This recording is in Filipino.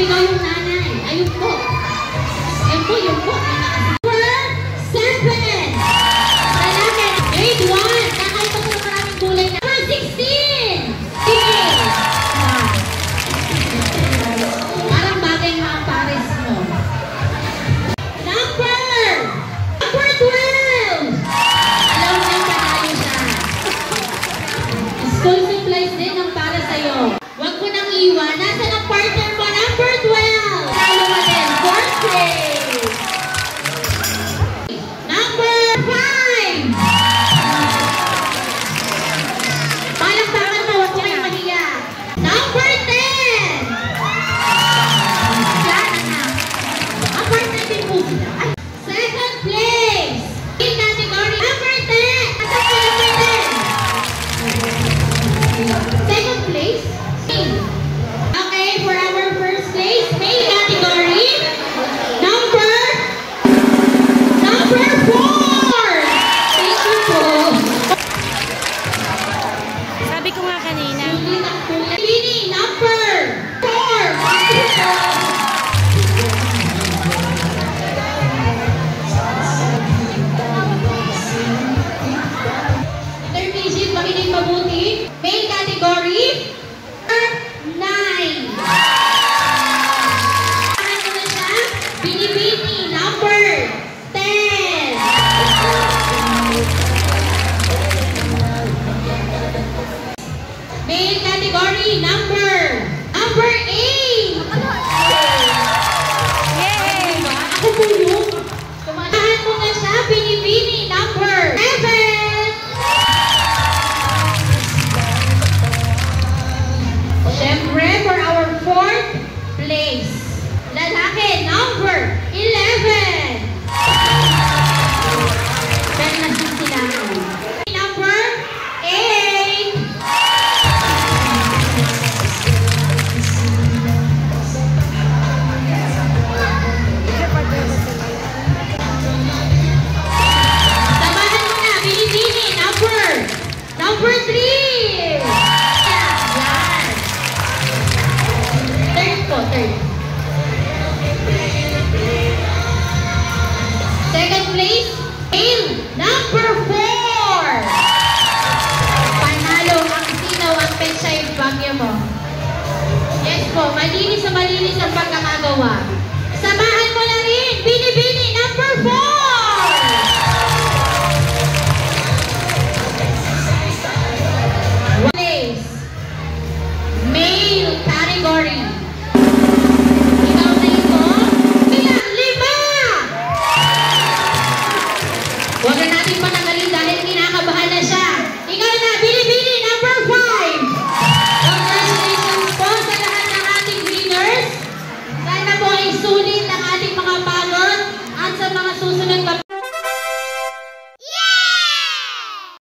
sumigaw yung nanay. Ayun po. Ayun po, yun po. Number 7. Lalaki. Grade 1. Kakaiba sa maraming kulay na. Number 16. Female. Parang bagay nga ang pares mo. Number 12. Alam mo yung panalo siya. School supplies din ang para sa'yo. Huwag mo nang iwan. Nasa ng partner mo? Number 12. Talo ka din. 4th grade. Number 5. Palakpakan mo. Huwag mo kayong mahiya. Number 10. Yan, anak. Ang partner din po sila. 2nd place. In category. Number 10. Atak ko number 10. 2nd place. Okay, for our first place, male category, number 4. Thank you po. Sabi ko nga kanina. Lini, number 4. Thank you po. Intermediate, makinig mabuti. Male category, 9. Ano na siya? Binibini, number 10. Male category, number 8. Yay! Ako po yung kumatahan mo na siya. Binibini, number 7. Siyempre, for our 4th place, lalaki, number 11. Pero nasin sila. Number 8. Samahan mo na, binibini, number 3. Third. 2nd place, male, number 4. Panalo ang sinaw ang petsa yung bagyo mo. Yes po, malinis ang pagkakagawa.